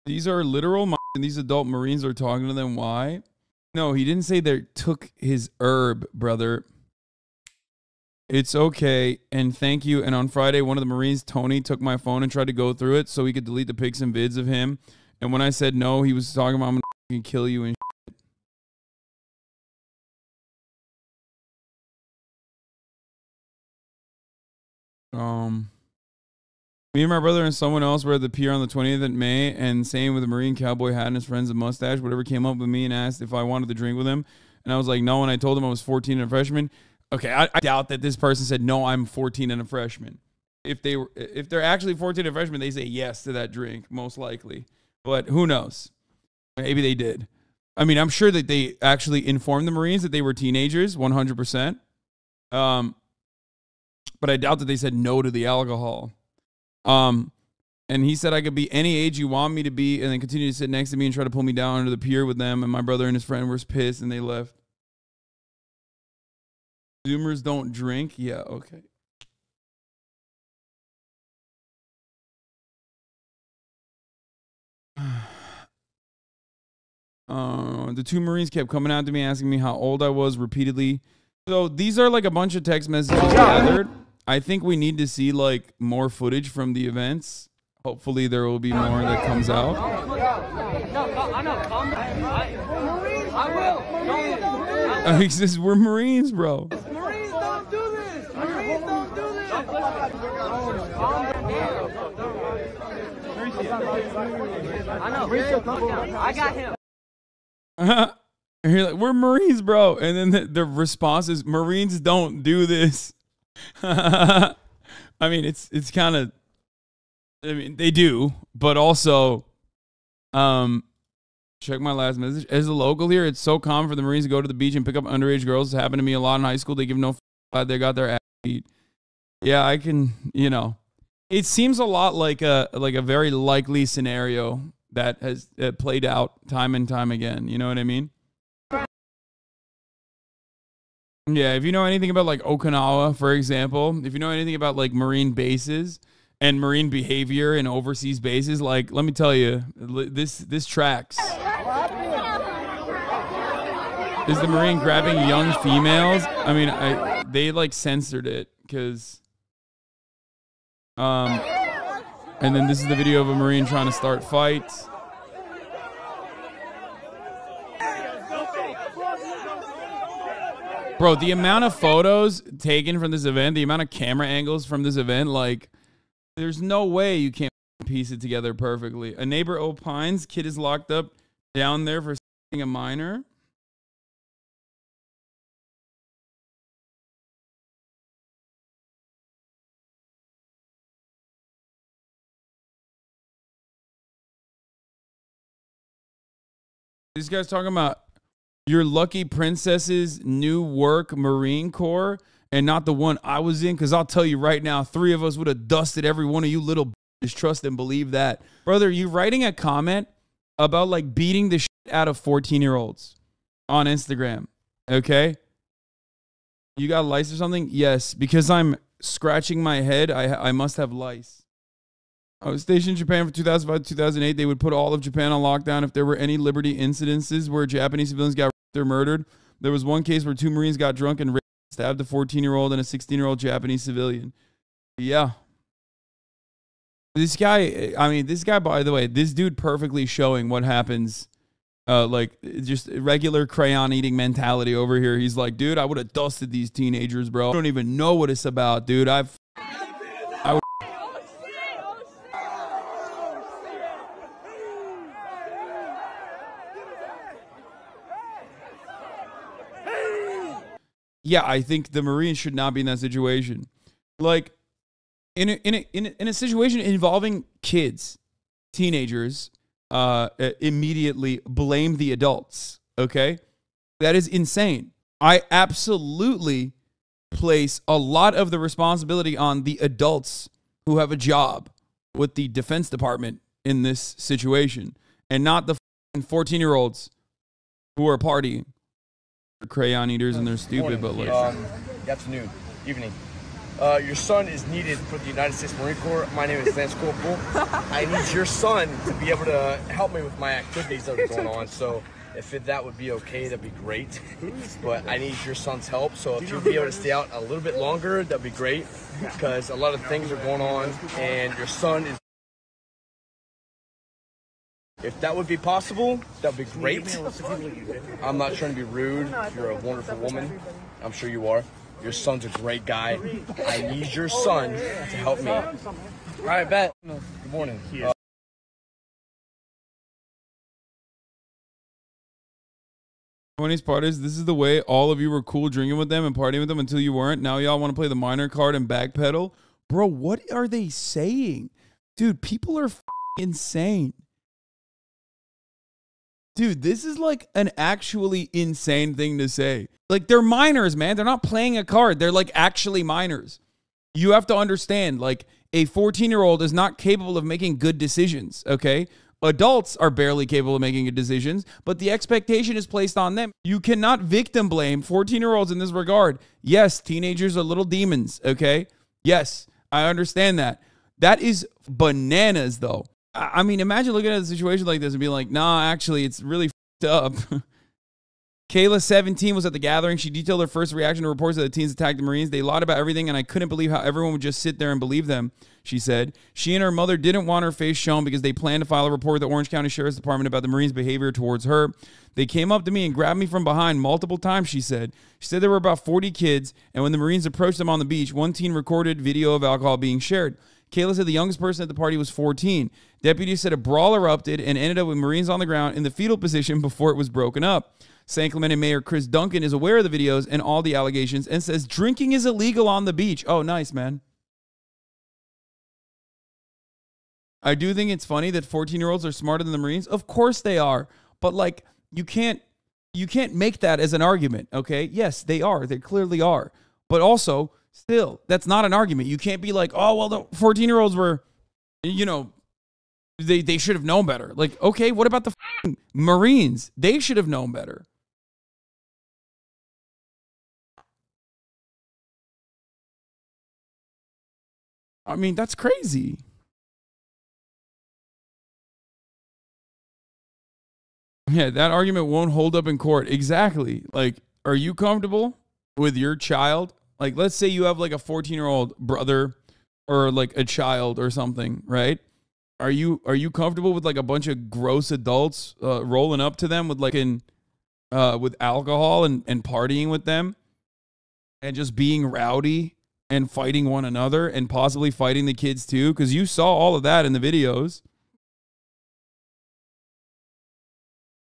These are literal and these adult Marines are talking to them. Why? No, he didn't say they took his herb, brother. It's okay, and thank you. And on Friday, one of the Marines, Tony, took my phone and tried to go through it so he could delete the pics and vids of him. And when I said no, he was talking about, I'm going to kill you and shit. Me and my brother and someone else were at the pier on the 20th of May, and same with a Marine cowboy hat and his friends, a mustache, whatever, came up with me and asked if I wanted to drink with him. And I was like, no, and I told him I was 14 and a freshman. Okay, I doubt that this person said, no, I'm 14 and a freshman. If they're actually 14 and a freshman, they say yes to that drink, most likely. But who knows? Maybe they did. I mean, I'm sure that they actually informed the Marines that they were teenagers, 100%. But I doubt that they said no to the alcohol. And he said I could be any age you want me to be, and then continue to sit next to me and try to pull me down under the pier with them. And my brother and his friend were pissed, and they left. Zoomers don't drink? Yeah, okay. The two Marines kept coming out to me asking me how old I was repeatedly. So these are like a bunch of text messages gathered. I think we need to see like more footage from the events. Hopefully there will be more that comes out. He says we're Marines, bro. Marines don't do this. Marines don't do this. I know. I got him. And you're like, we're Marines, bro. And then the response is, Marines don't do this. I mean, it's kind of, I mean, they do, but also, check my last message. As a local here, it's so common for the Marines to go to the beach and pick up underage girls. It happened to me a lot in high school. They give no f*** they got their ass beat. Yeah, I can, you know, it seems a lot like a very likely scenario that has played out time and time again. You know what I mean? Yeah, if you know anything about like Okinawa, for example, if you know anything about like Marine bases and Marine behavior and overseas bases, like, let me tell you, this tracks. Is the Marine grabbing young females? I mean, they like censored it because, and then this is the video of a Marine trying to start fights. Bro, the amount of photos taken from this event, the amount of camera angles from this event, like, there's no way you can't piece it together perfectly. A neighbor opines kid is locked up down there for a minor. This guy's talking about your lucky princess's new work, Marine Corps, and not the one I was in, because I'll tell you right now, 3 of us would have dusted every one of you little bitches. Trust and believe that. Brother, you writing a comment about like beating the shit out of 14-year-olds on Instagram, okay? You got lice or something? Yes, because I'm scratching my head, I must have lice. I was stationed in Japan from 2005 to 2008. They would put all of Japan on lockdown if there were any Liberty incidences where Japanese civilians got raped or murdered. There was one case where 2 Marines got drunk and stabbed a 14-year-old and a 16-year-old Japanese civilian. Yeah. This guy, I mean, this guy, by the way, this dude perfectly showing what happens, like, just regular crayon-eating mentality over here. He's like, dude, I would have dusted these teenagers, bro. I don't even know what it's about, dude. Yeah, I think the Marines should not be in that situation. Like, in a situation involving kids, teenagers, immediately blame the adults, okay? That is insane. I absolutely place a lot of the responsibility on the adults who have a job with the Defense Department in this situation, and not the 14-year-olds who are partying. Crayon eaters and they're stupid, but like afternoon, evening. Your son is needed for the United States Marine Corps. My name is Lance Corporal. I need your son to be able to help me with my activities that are going on. So if that would be okay, that'd be great. But I need your son's help. So if you'd be able to stay out a little bit longer, that'd be great. Because a lot of things are going on, and your son is. If that would be possible, that'd be great. I'm not trying to be rude. You're a wonderful woman. I'm sure you are. Your son's a great guy. I need your son to help me. All right, bet. Good morning. The funniest part is this is the way all of you were cool drinking with them and partying with them until you weren't. Now y'all want to play the minor card and backpedal. Bro, what are they saying? Dude, people are insane. Dude, this is like an actually insane thing to say. Like, they're minors, man. They're not playing a card. They're like actually minors. You have to understand, like, a 14-year-old is not capable of making good decisions, okay? Adults are barely capable of making good decisions, but the expectation is placed on them. You cannot victim blame 14-year-olds in this regard. Yes, teenagers are little demons, okay? Yes, I understand that. That is bananas, though. I mean, imagine looking at a situation like this and being like, nah, actually, it's really f***ed up. Kayla, 17, was at the gathering. She detailed her first reaction to reports that the teens attacked the Marines. They lied about everything, and I couldn't believe how everyone would just sit there and believe them, she said. She and her mother didn't want her face shown because they planned to file a report with the Orange County Sheriff's Department about the Marines' behavior towards her. They came up to me and grabbed me from behind multiple times, she said. She said there were about 40 kids, and when the Marines approached them on the beach, one teen recorded video of alcohol being shared. Kayla said the youngest person at the party was 14. Deputies said a brawl erupted and ended up with Marines on the ground in the fetal position before it was broken up. San Clemente Mayor Chris Duncan is aware of the videos and all the allegations and says drinking is illegal on the beach. Oh, nice, man. I do think it's funny that 14-year-olds are smarter than the Marines. Of course they are. But, like, you can't make that as an argument, okay? Yes, they are. They clearly are. But also, still, that's not an argument. You can't be like, oh, well, the 14-year-olds were, you know, they should have known better. Like, okay, what about the Marines? They should have known better. I mean, that's crazy. Yeah, that argument won't hold up in court. Exactly. Like, are you comfortable with your child? Like, let's say you have like a 14-year-old brother or like a child or something, right? Are you comfortable with like a bunch of gross adults rolling up to them with like with alcohol and partying with them and just being rowdy and fighting one another and possibly fighting the kids too? Because you saw all of that in the videos.